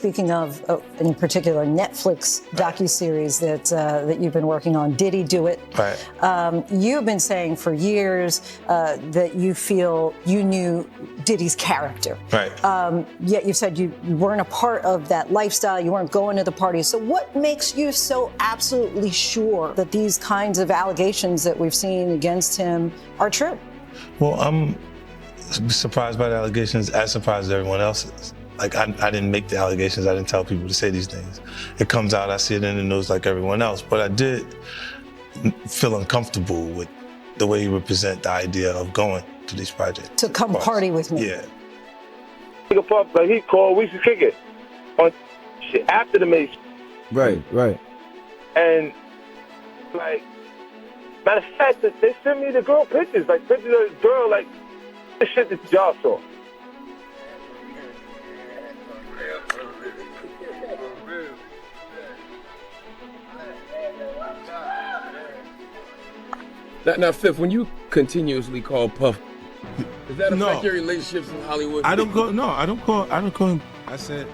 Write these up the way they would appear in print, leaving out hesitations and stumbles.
speaking of, in particular, Netflix docuseries that you've been working on, Diddy Do It. Right. You've been saying for years that you feel you knew Diddy's character. Right. Yet you said you weren't a part of that lifestyle, you weren't going to the parties. So what makes you so absolutely sure that these kinds of allegations that we've seen against him are true? Well, I'm surprised by the allegations, as surprised as everyone else is. Like, I didn't make the allegations, I didn't tell people to say these things. It comes out, I see it in the news like everyone else, but I did feel uncomfortable with the way he would present the idea of going to these projects. To come party with me. Yeah. Nigga Puff, like he called, we used to kick it on shit after the Mace. Right, right. And like, matter of fact, they sent me the girl pictures, like pictures of the girl, like the shit that y'all saw. Now, Fifth, when you continuously call Puff, does that affect your relationships in Hollywood? I don't call him. I said,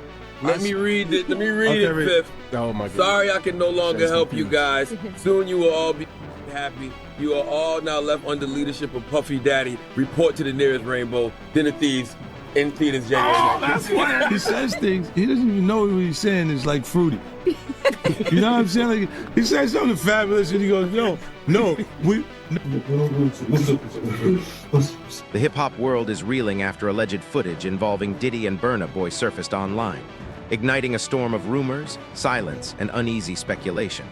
Let me read it, Fifth. Oh my God. Sorry I can no longer help you guys. Soon you will all be happy. You are all now left under leadership of Puffy Daddy. Report to the nearest rainbow. Dinner Thieves in theaters January 19th. That's why he says things. He doesn't even know what he's saying is like fruity. You know what I'm saying? Like, he says something fabulous and he goes, we. The hip-hop world is reeling after alleged footage involving Diddy and Burna Boy surfaced online, igniting a storm of rumors, silence, and uneasy speculation.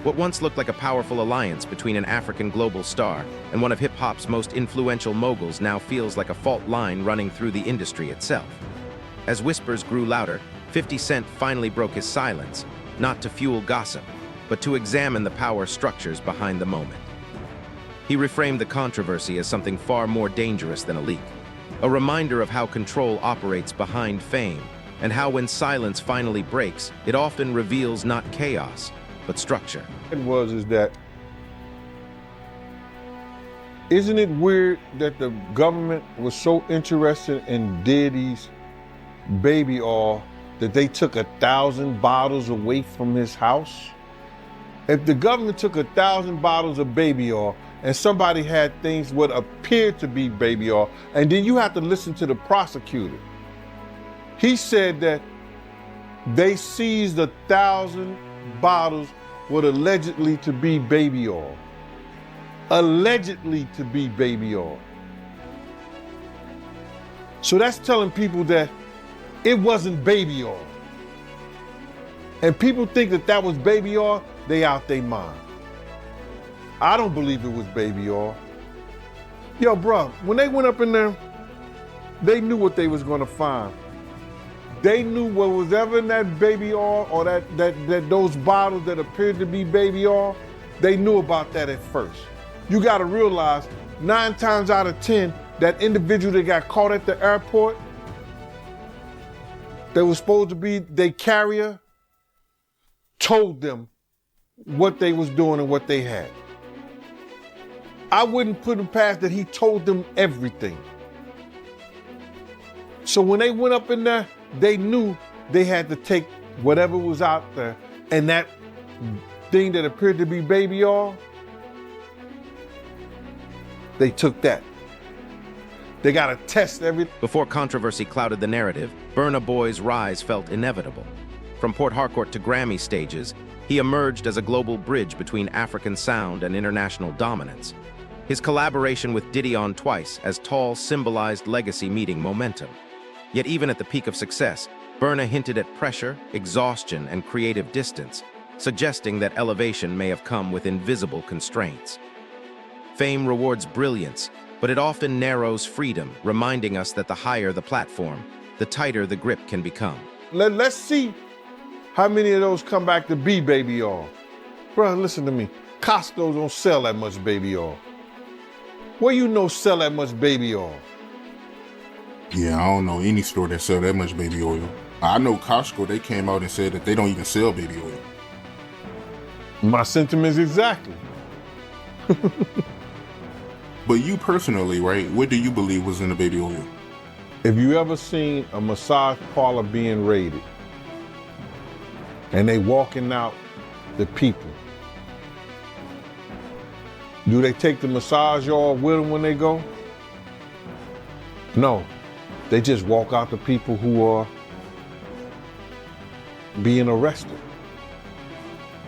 What once looked like a powerful alliance between an African global star and one of hip-hop's most influential moguls now feels like a fault line running through the industry itself. As whispers grew louder, 50 Cent finally broke his silence, not to fuel gossip, but to examine the power structures behind the moment. He reframed the controversy as something far more dangerous than a leak, a reminder of how control operates behind fame, and how when silence finally breaks, it often reveals not chaos, but structure. Isn't it weird that the government was so interested in Diddy's baby oil that they took 1,000 bottles away from his house? If the government took 1,000 bottles of baby oil and somebody had things what appeared to be baby oil, and then you have to listen to the prosecutor. He said that they seized 1,000 bottles what allegedly to be baby oil. Allegedly to be baby oil. So that's telling people that it wasn't baby oil. And people think that that was baby oil, they out their mind. I don't believe it was baby oil. Yo, bro, when they went up in there, they knew what they was gonna find. They knew what was ever in that baby oil or that those bottles that appeared to be baby oil, they knew about that at first. You gotta realize 9 times out of 10, that individual that got caught at the airport, that was supposed to be their carrier, told them what they was doing and what they had. I wouldn't put him past that he told them everything. So when they went up in there, they knew they had to take whatever was out there, and that thing that appeared to be baby oil, they took that. They gotta test everything. Before controversy clouded the narrative, Burna Boy's rise felt inevitable. From Port Harcourt to Grammy stages, he emerged as a global bridge between African sound and international dominance. His collaboration with Diddy on Twice as Tall symbolized legacy meeting momentum. Yet even at the peak of success, Burna hinted at pressure, exhaustion, and creative distance, suggesting that elevation may have come with invisible constraints. Fame rewards brilliance, but it often narrows freedom, reminding us that the higher the platform, the tighter the grip can become. Let's see how many of those come back to be baby oil. Bro, listen to me. Costco don't sell that much baby oil. Where you know sell that much baby oil? Yeah, I don't know any store that sell that much baby oil. I know Costco, they came out and said that they don't even sell baby oil. My sentiments exactly. But you personally, right, what do you believe was in the baby oil? If you ever seen a massage parlor being raided, and they walking out the people. Do they take the massage oil with them when they go? No, they just walk out the people who are being arrested.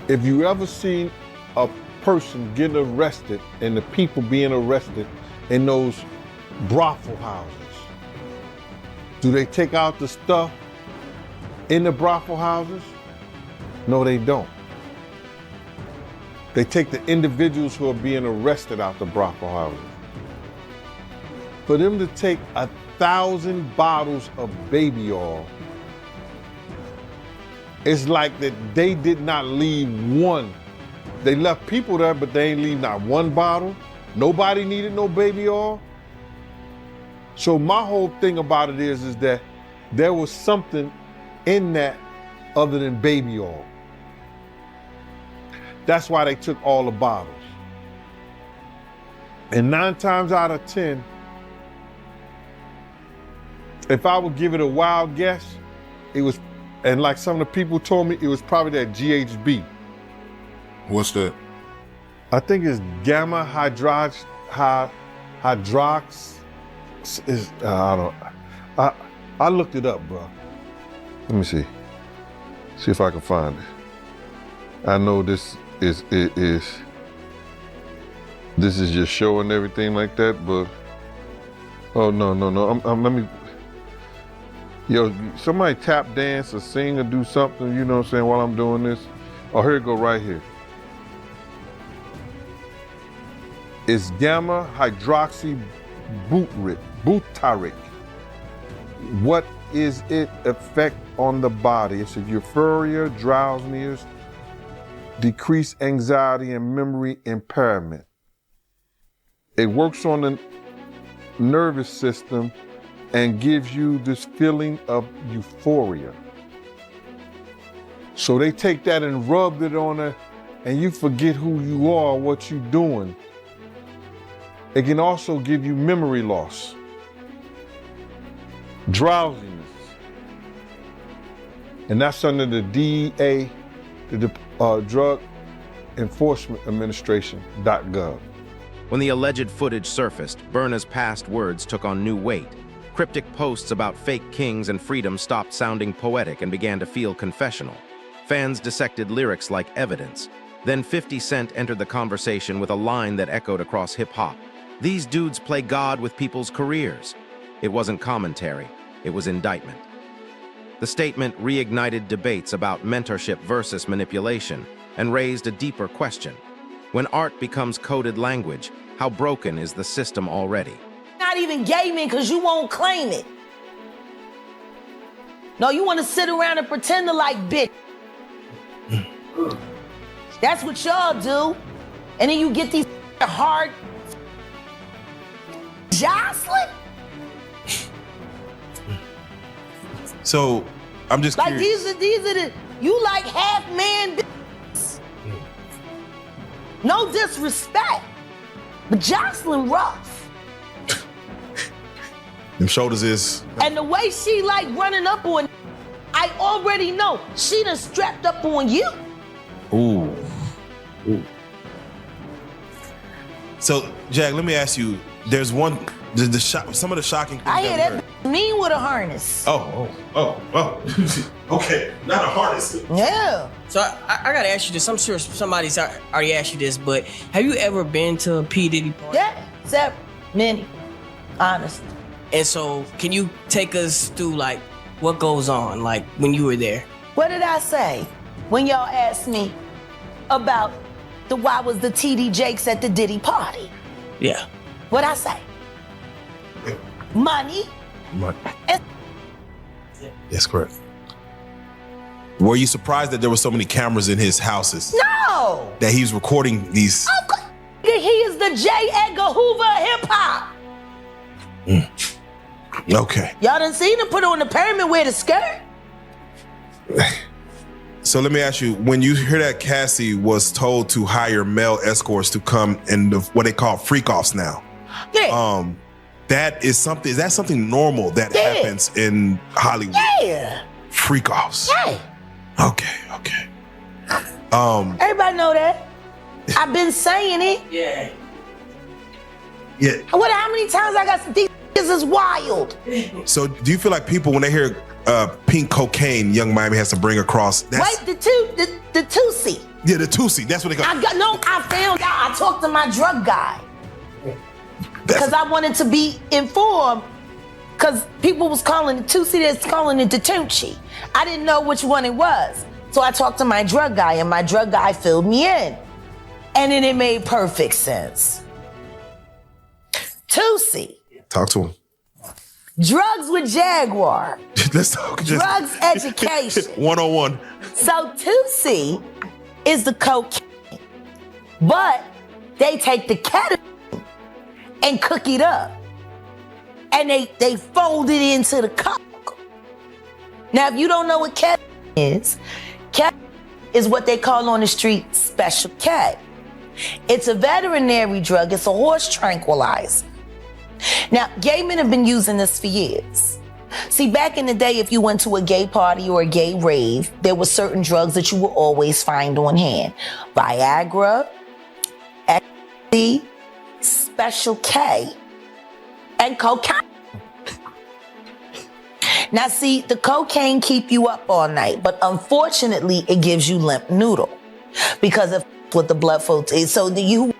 If you ever seen a person get arrested and the people being arrested in those brothel houses, do they take out the stuff in the brothel houses? No, they don't. They take the individuals who are being arrested out the brothel houses. For them to take 1,000 bottles of baby oil, it's like that they did not leave one. They left people there, but they ain't leave not one bottle. Nobody needed no baby oil. So my whole thing about it is that there was something in that other than baby oil. That's why they took all the bottles. And 9 times out of 10, if I would give it a wild guess, it was, and like some of the people told me, it was probably that GHB. What's that? I think it's gamma hydrox. I looked it up, bro. Let me see. See if I can find it. I know this is just showing everything like that, but oh no. Let me. Yo, somebody tap dance or sing or do something, you know what I'm saying, while I'm doing this. Oh, here it go right here. It's gamma hydroxy butyric. What is it effect on the body? It's a euphoria, drowsiness, decreased anxiety, and memory impairment. It works on the nervous system and gives you this feeling of euphoria. So they take that and rub it on her, and you forget who you are, what you're doing. It can also give you memory loss, drowsiness, and that's under the DEA, the Drug Enforcement Administration.gov. When the alleged footage surfaced, Burna's past words took on new weight. Cryptic posts about fake kings and freedom stopped sounding poetic and began to feel confessional. Fans dissected lyrics like evidence. Then 50 Cent entered the conversation with a line that echoed across hip-hop. These dudes play God with people's careers. It wasn't commentary, it was indictment. The statement reignited debates about mentorship versus manipulation and raised a deeper question. When art becomes coded language, how broken is the system already? Not even gaming because you won't claim it. No, you want to sit around and pretend to like bitch. That's what y'all do. And then you get these hard Jocelyn? So, I'm just like curious. these are the, you like half man bitches. No disrespect, but Jocelyn rough. Them shoulders is. And the way she like running up on, I already know she done strapped up on you. Ooh. So, Jack, let me ask you. There's one. Some of the shocking things. I hear that mean with a harness. Oh. Okay, not a harness. Yeah. So I gotta ask you this. I'm sure somebody's already asked you this, but have you ever been to a P. Diddy party? Yeah, many, honestly. And so, can you take us through like what goes on, like when you were there? What did I say when y'all asked me about why was the TD Jakes at the Diddy party? Yeah. What'd I say? Money. That's correct. Were you surprised that there were so many cameras in his houses? No. That he was recording these? Of course. He is the J. Edgar Hoover of hip hop. Okay. Y'all done seen him put on the pyramid with a skirt? So let me ask you, when you hear that Cassie was told to hire male escorts to come in what they call freak-offs now. Yeah. Is that something normal that happens in Hollywood? Yeah. Freak-offs. Yeah. Okay. Everybody know that. I've been saying it. Yeah. Yeah. How many times I got these is wild. So do you feel like people, when they hear pink cocaine, Young Miami has to bring across? Wait, the Tusi. Yeah, the Tusi. That's what they call. I found out. I talked to my drug guy because I wanted to be informed. Because people was calling it Tusi, that's calling it the Tunchi. I didn't know which one it was. So I talked to my drug guy, and my drug guy filled me in. And then it made perfect sense. Tusi. Talk to him. Drugs with Jaguar. Let's talk. Drugs education. 101. So Tusi is the cocaine, but they take the ketamine and cook it up. And they fold it into the coke. Now, if you don't know what ketamine is what they call on the street Special K. It's a veterinary drug. It's a horse tranquilizer. Now, gay men have been using this for years. See, back in the day, if you went to a gay party or a gay rave, there were certain drugs that you would always find on hand. Viagra, ecstasy, Special K, and cocaine. Now, see, the cocaine keep you up all night, but unfortunately, it gives you limp noodle because of what the blood flow is. So you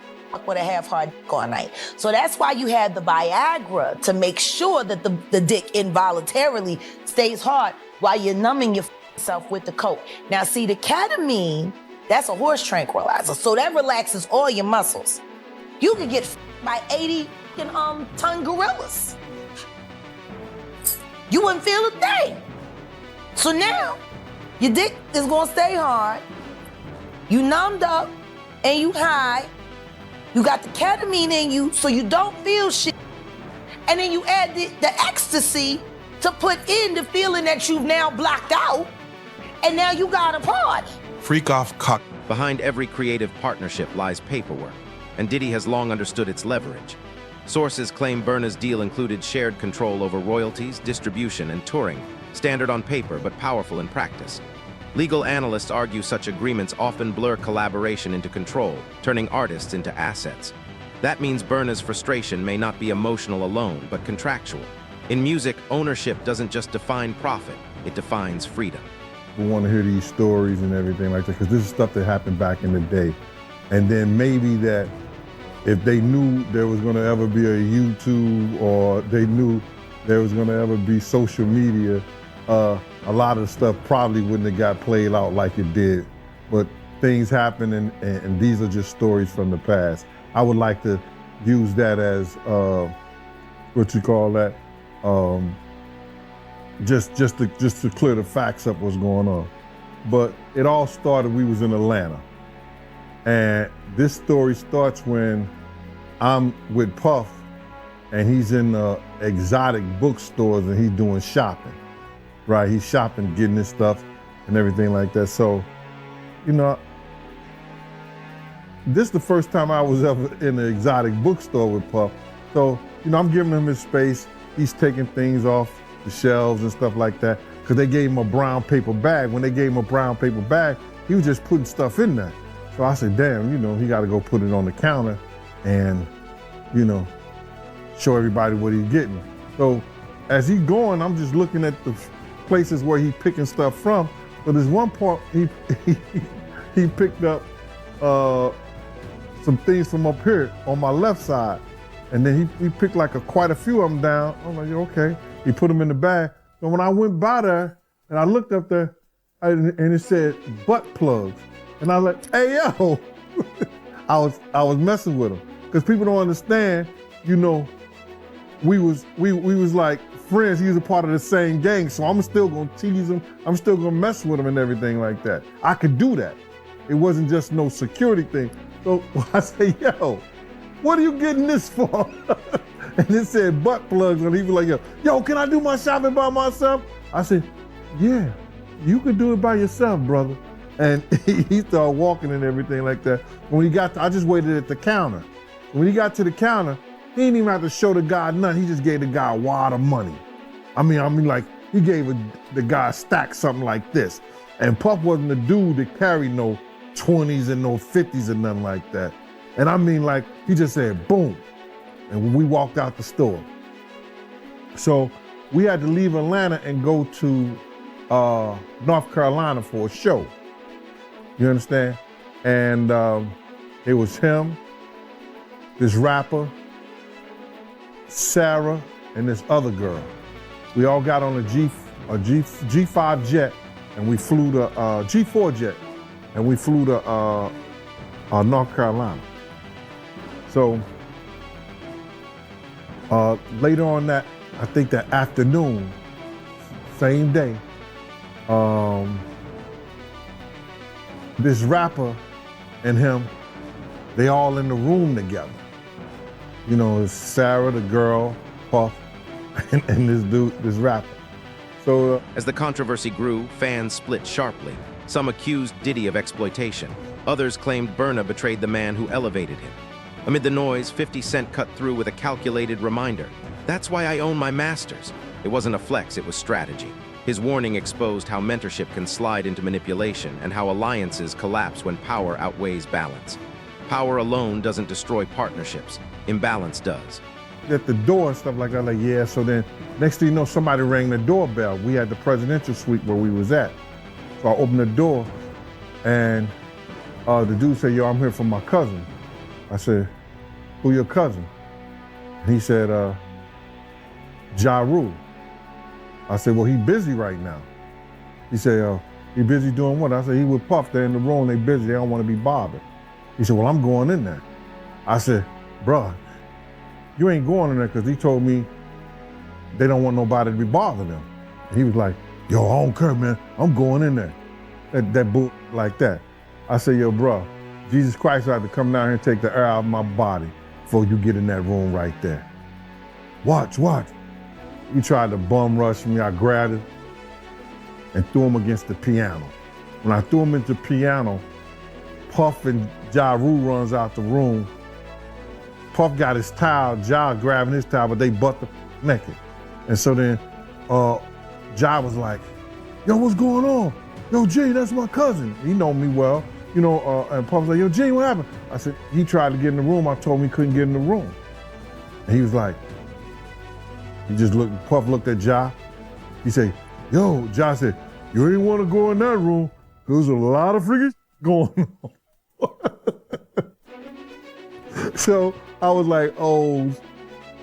with a half-hard dick all night. So that's why you have the Viagra, to make sure that the dick involuntarily stays hard while you're numbing yourself with the coke. Now, see, the ketamine, that's a horse tranquilizer, so that relaxes all your muscles. You could get by 80-ton gorillas. You wouldn't feel a thing. So now, your dick is gonna stay hard, you numbed up, and you high. You got the ketamine in you, so you don't feel shit. And then you add the ecstasy to put in the feeling that you've now blocked out, and now you got a party. Freak off cock. Behind every creative partnership lies paperwork, and Diddy has long understood its leverage. Sources claim Burna's deal included shared control over royalties, distribution, and touring, standard on paper but powerful in practice. Legal analysts argue such agreements often blur collaboration into control, turning artists into assets. That means Burna's frustration may not be emotional alone, but contractual. In music, ownership doesn't just define profit, it defines freedom. We want to hear these stories and everything like that, because this is stuff that happened back in the day. And then maybe that if they knew there was going to ever be a YouTube, or they knew there was going to ever be social media, a lot of the stuff probably wouldn't have got played out like it did. But things happen, and these are just stories from the past. I would like to use that as, what you call that, just to clear the facts up what's going on. But it all started, we was in Atlanta. And this story starts when I'm with Puff, and he's in exotic bookstores, and he's doing shopping. Right, he's shopping, getting his stuff and everything like that. So, you know, this is the first time I was ever in an exotic bookstore with Puff. So, you know, I'm giving him his space. He's taking things off the shelves and stuff like that, because they gave him a brown paper bag. When they gave him a brown paper bag, he was just putting stuff in there. So I said, damn, you know, he got to go put it on the counter and, you know, show everybody what he's getting. So as he's going, I'm just looking at the places where he's picking stuff from. But there's one part he picked up some things from up here on my left side. And then he picked like quite a few of them down. I'm like, okay. He put them in the bag. So when I went by there and I looked up there, and it said butt plugs. And I was like, hey, yo. I was messing with him. Because people don't understand, you know, we was like friends. He was a part of the same gang, so I'm still gonna tease him. I'm still gonna mess with him and everything like that. I could do that. It wasn't just no security thing. So I say, yo, what are you getting this for? And it said butt plugs, and he was like, yo, can I do my shopping by myself? I said, yeah, you can do it by yourself, brother. And he started walking and everything like that. When he got I just waited at the counter. When he got to the counter, he didn't even have to show the guy nothing. He just gave the guy a wad of money. I mean, like, he gave the guy a stack, something like this. And Puff wasn't the dude that carried no 20s and no 50s or nothing like that. And I mean, like, he just said, boom. And we walked out the store. So we had to leave Atlanta and go to North Carolina for a show. You understand? And it was him, this rapper, Sarah, and this other girl. We all got on a G5 jet, and we flew to G4 jet, and we flew to North Carolina. So later on that, I think that afternoon, same day, this rapper and him, they all in the room together. You know, it's Sarah, the girl, Puff, and this dude, this rapper. So as the controversy grew, fans split sharply. Some accused Diddy of exploitation. Others claimed Burna betrayed the man who elevated him. Amid the noise, 50 Cent cut through with a calculated reminder. That's why I own my masters. It wasn't a flex, it was strategy. His warning exposed how mentorship can slide into manipulation and how alliances collapse when power outweighs balance. Power alone doesn't destroy partnerships. Imbalance does. At the door and stuff like that, like, yeah, so then next thing you know, somebody rang the doorbell. We had the presidential suite where we was at. So I opened the door and the dude said, yo, I'm here for my cousin. I said, who your cousin? And he said, Ja Rule. I said, well, he busy right now. He said, he busy doing what? I said, he with Puff, they're in the room, they busy, they don't want to be bothered. He said, well, I'm going in there. I said, bruh, you ain't going in there because he told me they don't want nobody to be bothering them. And he was like, yo, I don't care, man, I'm going in there. That boot like that. I said, yo, bruh, Jesus Christ had to come down here and take the air out of my body before you get in that room right there. Watch. He tried to bum rush me. I grabbed him and threw him against the piano. When I threw him into the piano, Puff and Ja Rule runs out the room. Puff got his towel, Ja grabbing his towel, but they butt naked. And so then Ja was like, yo, what's going on? Yo, G, that's my cousin. He know me well. You know, and Puff was like, yo, G, what happened? I said, he tried to get in the room. I told him he couldn't get in the room. And he was like, he just looked, Puff looked at Ja. He said, yo, Ja said, you ain't want to go in that room. There's a lot of freaking going on. So I was like, oh,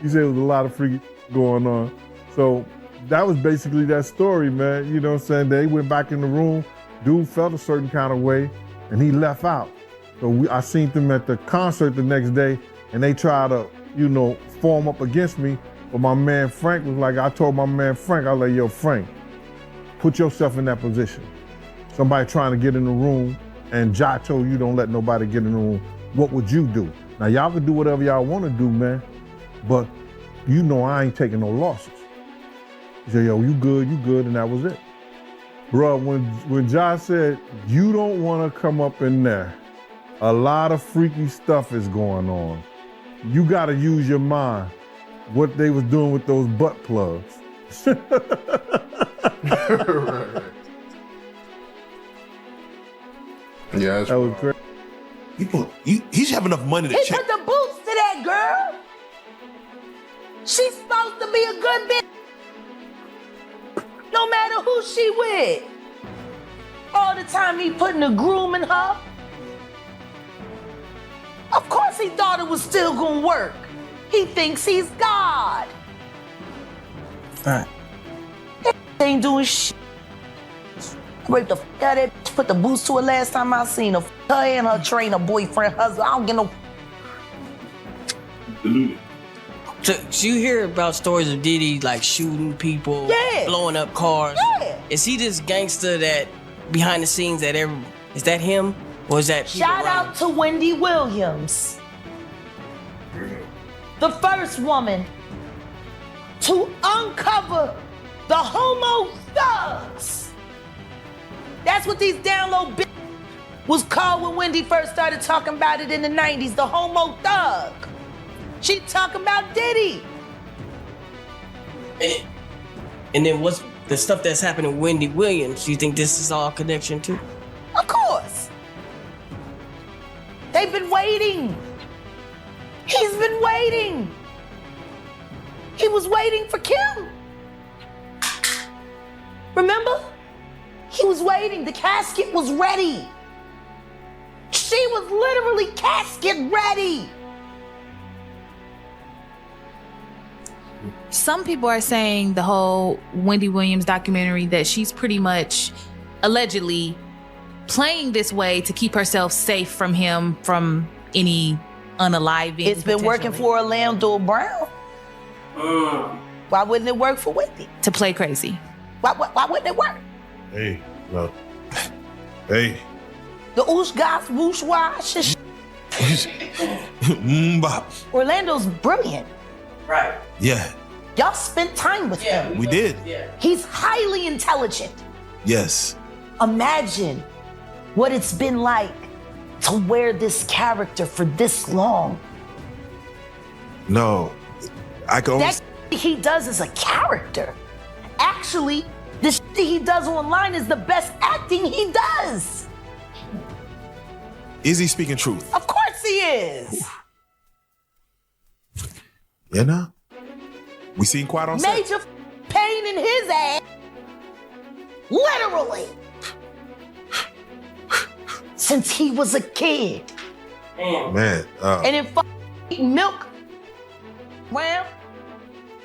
he said it was a lot of freaking going on. So that was basically that story, man. You know what I'm saying? They went back in the room. Dude felt a certain kind of way, and he left out. So I seen them at the concert the next day, and they tried to, you know, form up against me. But my man Frank was like, I told my man Frank, I was like, yo, Frank, put yourself in that position. Somebody trying to get in the room, and Ja told you don't let nobody get in the room. What would you do? Now, y'all can do whatever y'all want to do, man, but you know I ain't taking no losses. He said, yo, you good, and that was it. Bruh, when Ja said, you don't want to come up in there, a lot of freaky stuff is going on. You got to use your mind. What they was doing with those butt plugs. Right. Yeah, that was crazy. He should have enough money to He check. put the boots to that girl. She's supposed to be a good bitch. No matter who she with. All the time he putting the groom in her. Of course he thought it was still gonna work. He thinks he's God. All right. He ain't doing shit. Raped the f out of that bitch, put the boots to her last time I seen her. Her and her trainer, boyfriend, husband. I don't get no. Deluded. So you hear about stories of Diddy like shooting people, Yeah. blowing up cars. Yeah. Is he this gangster that behind the scenes that is that him or is that people Shout around out to Wendy Williams. The first woman to uncover the homo thugs. That's what these down low bitches was called when Wendy first started talking about it in the 90s, the homo thug. She talking about Diddy. And then what's the stuff that's happening to Wendy Williams, you think this is all connection too? Of course. They've been waiting. He's been waiting. He was waiting for Kim. Remember? He was waiting. The casket was ready. She was literally casket ready. Some people are saying the whole Wendy Williams documentary that she's pretty much allegedly playing this way to keep herself safe from him, from any unaliving. It's been working for Orlando Brown. Why wouldn't it work for Wendy? To play crazy. Why wouldn't it work? Hey, look. Hey. The oosh gosh whoosh wash. Bop. Orlando's brilliant. Right. Yeah, Y'all spent time with him. we did. He's highly intelligent. Yes. Imagine what it's been like to wear this character for this long. No, I can only. That he does is a character. Actually, the shit he does online is the best acting he does. Is he speaking truth? Of course he is. You know? We seen Quiet on set. Major pain in his ass. Literally. Since he was a kid. Man. And then eating milk. Well,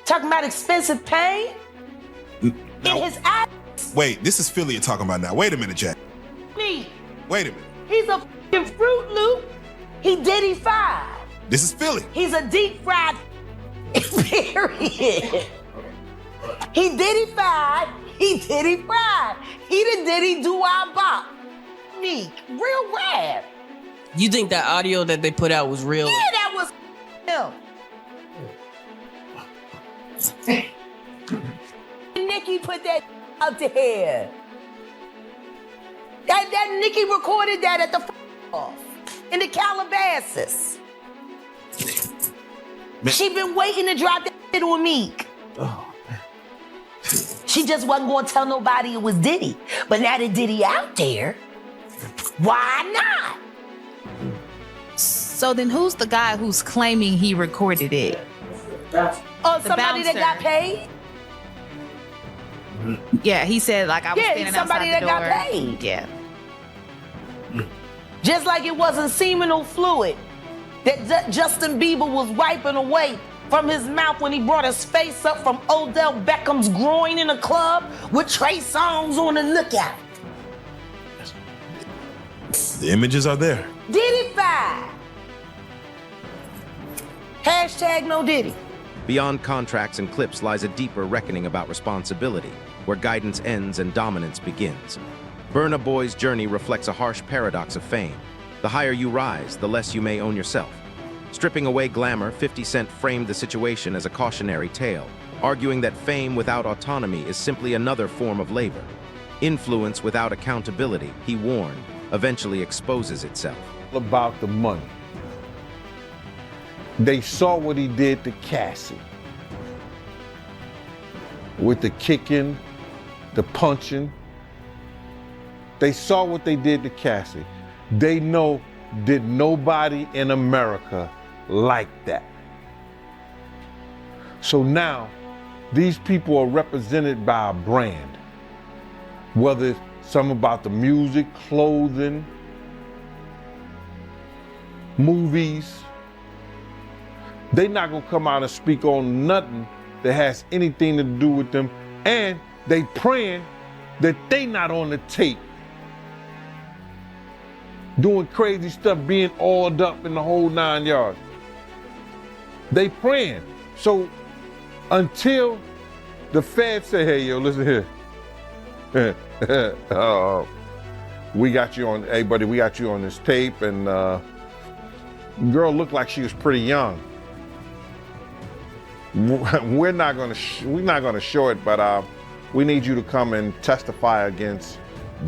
talking about expensive pain in his ass. Wait, this is Philly you're talking about now. Wait a minute, Jack. Me. Wait a minute. He's a f***ing Fruit Loop. He Diddy 5. This is Philly. He's a deep fried period. He Diddy 5. He Diddy fried. He the Diddy do-I-bop. Me. Real rad. You think that audio that they put out was real? Yeah, that was him. Nikki put that out there. That Nikki recorded that at the off in the Calabasas. She been waiting to drop that shit on Meek. Oh, She just wasn't gonna tell nobody it was Diddy. But now that Diddy out there, why not? So then who's the guy who's claiming he recorded it? Oh, somebody that got paid? Yeah, he said like I was standing somebody outside the that door. got paid. Yeah. Just like it wasn't seminal fluid that Justin Bieber was wiping away from his mouth when he brought his face up from Odell Beckham's groin in a club with Trey Songz on the lookout. The images are there. Diddy 5. Hashtag no Diddy. Beyond contracts and clips lies a deeper reckoning about responsibility, where guidance ends and dominance begins. Burna Boy's journey reflects a harsh paradox of fame. The higher you rise, the less you may own yourself. Stripping away glamour, 50 Cent framed the situation as a cautionary tale, arguing that fame without autonomy is simply another form of labor. Influence without accountability, he warned, eventually exposes itself. About the money. They saw what he did to Cassie. With the kicking, the punching. They saw what they did to Cassie. They know did nobody in America like that. So now, these people are represented by a brand. Whether it's some about the music, clothing, movies, they're not gonna come out and speak on nothing that has anything to do with them, and they praying that they not on the tape doing crazy stuff, being oiled up in the whole 9 yards. They praying. So until the feds say, hey, yo, listen here. We got you on, hey buddy, we got you on this tape, and girl looked like she was pretty young. We're not gonna show it, but we need you to come and testify against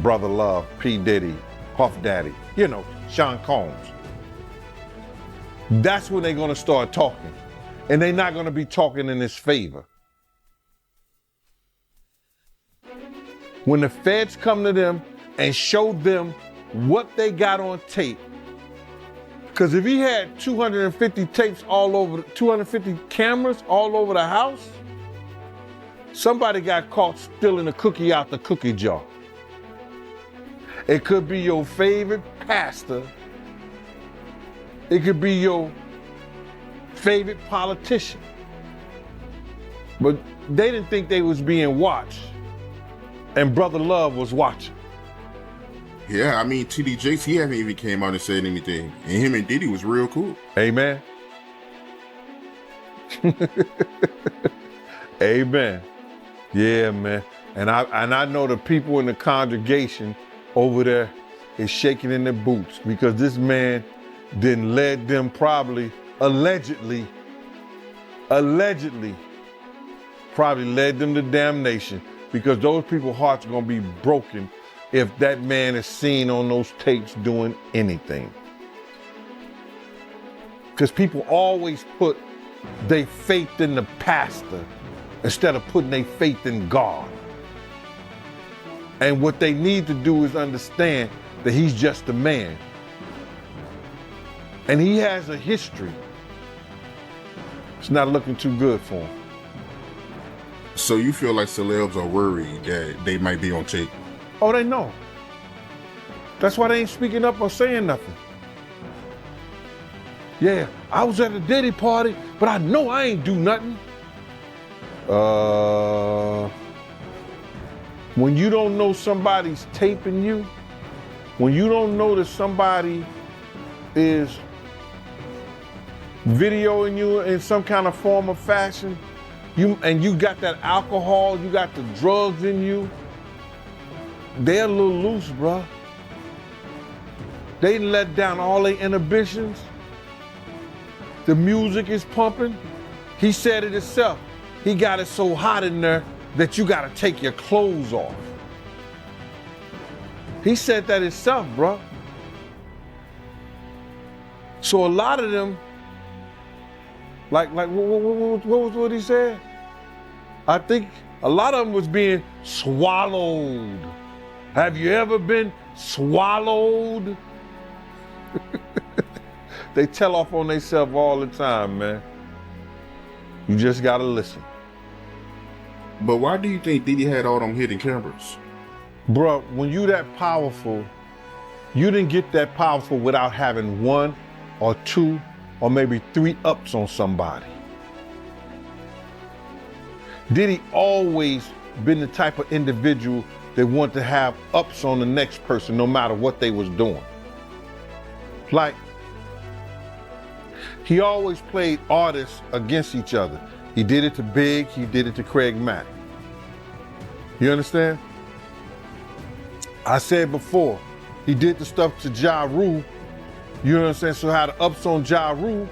Brother Love, P. Diddy, Puff Daddy, you know, Sean Combs. That's when they're gonna start talking. And they're not gonna be talking in his favor. When the feds come to them and show them what they got on tape, because if he had 250 tapes all over, 250 cameras all over the house, somebody got caught stealing a cookie out the cookie jar. It could be your favorite pastor. It could be your favorite politician. But they didn't think they was being watched. And Brother Love was watching. Yeah, I mean, TD Jakes, he haven't even came out and said anything. And him and Diddy was real cool. Amen. Amen. Yeah, man. And I know the people in the congregation over there is shaking in their boots because this man then led them probably, allegedly probably led them to damnation because those people's hearts are gonna be broken if that man is seen on those tapes doing anything. Because people always put their faith in the pastor instead of putting their faith in God. And what they need to do is understand that he's just a man. And he has a history. It's not looking too good for him. So you feel like celebs are worried that they might be on tape? Oh, they know. That's why they ain't speaking up or saying nothing. Yeah, I was at a Diddy party, but I know I ain't do nothing. When you don't know somebody's taping you, when you don't know that somebody is videoing you in some kind of form or fashion, and you got that alcohol, you got the drugs in you, they're a little loose, bruh. They let down all their inhibitions. The music is pumping. He said it himself. He got it so hot in there that you gotta take your clothes off. He said that himself, bruh. So a lot of them, like what he said? I think a lot of them was being swallowed. Have you ever been swallowed? They tell off on themselves all the time, man. You just gotta listen. But why do you think Diddy had all them hidden cameras? Bruh, when you that powerful, you didn't get that powerful without having 1 or 2 or maybe 3 ups on somebody. Diddy always been the type of individual that want to have ups on the next person no matter what they was doing. Like, he always played artists against each other. He did it to Big, he did it to Craig Mack. You understand? I said before, he did the stuff to Ja Rule, you know what I'm saying? So had the ups on Ja Rule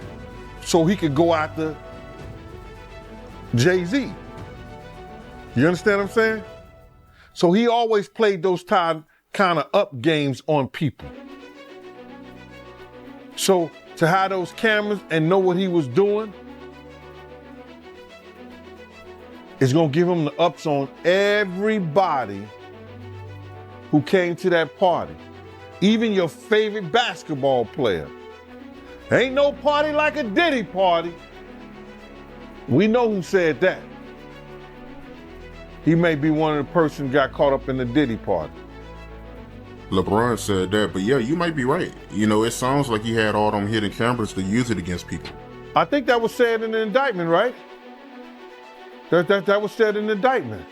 so he could go after Jay-Z. You understand what I'm saying? So he always played those kind of up games on people. So to have those cameras and know what he was doing, it's gonna give him the ups on everybody who came to that party. Even your favorite basketball player. Ain't no party like a Diddy party. We know who said that. He may be one of the persons got caught up in the Diddy party. LeBron said that, but yeah, you might be right. You know, it sounds like he had all them hidden cameras to use it against people. I think that was said in the indictment, right? That was said in the indictment.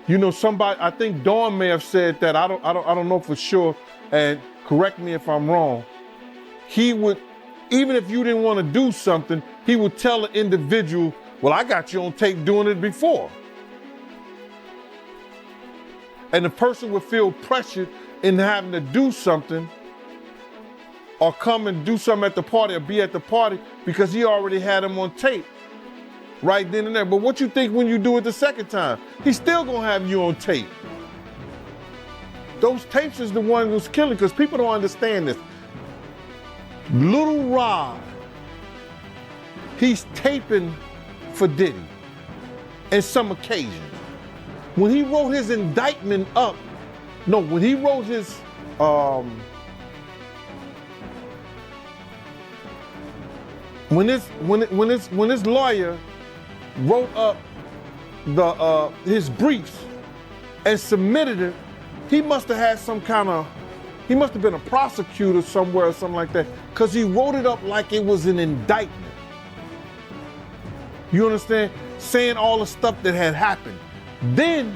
You know, somebody, I think Dawn may have said that. I don't know for sure, and correct me if I'm wrong. He would, even if you didn't want to do something, he would tell the individual, well, I got you on tape doing it before. And the person would feel pressured in having to do something or come and do something at the party or be at the party because he already had him on tape right then and there. But what you think when you do it the second time? He's still gonna have you on tape. Those tapes is the one who's killing, because people don't understand this. Little Rod, he's taping for Diddy in some occasions. When he wrote his indictment up, no, when he wrote his, when his lawyer wrote up his briefs and submitted it, he must have had some kind of, he must have been a prosecutor somewhere or something like that, because he wrote it up like it was an indictment. You understand? Saying all the stuff that had happened. Then,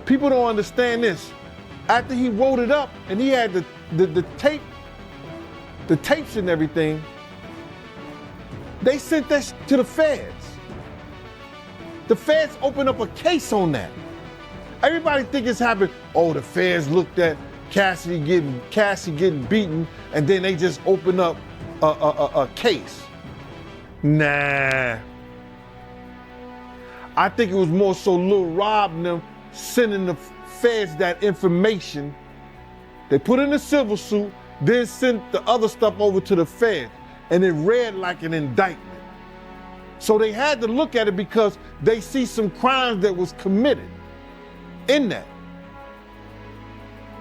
people don't understand this. After he wrote it up and he had the tapes and everything, they sent that to the feds. The feds opened up a case on that. Everybody think it's happened. Oh, the feds looked at Cassie getting beaten, and then they just opened up a case. Nah. I think it was more so Lil Rob and them sending the feds that information. They put in a civil suit, then sent the other stuff over to the feds, and it read like an indictment. So they had to look at it because they see some crimes that was committed in that.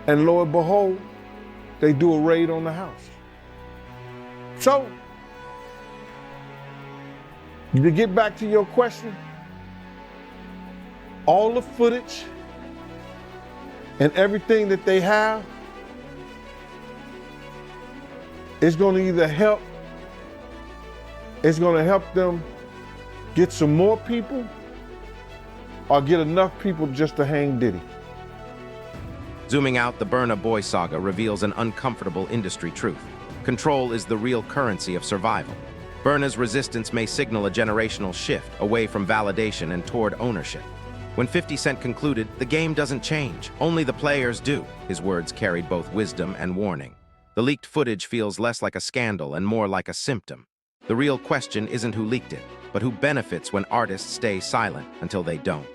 And lo and behold, they do a raid on the house. So, to get back to your question, all the footage and everything that they have is going to either help, it's going to help them get some more people or get enough people just to hang Diddy. Zooming out, the Burna Boy saga reveals an uncomfortable industry truth. Control is the real currency of survival. Burna's resistance may signal a generational shift away from validation and toward ownership. When 50 Cent concluded, the game doesn't change, only the players do. His words carried both wisdom and warning. The leaked footage feels less like a scandal and more like a symptom. The real question isn't who leaked it, but who benefits when artists stay silent until they don't.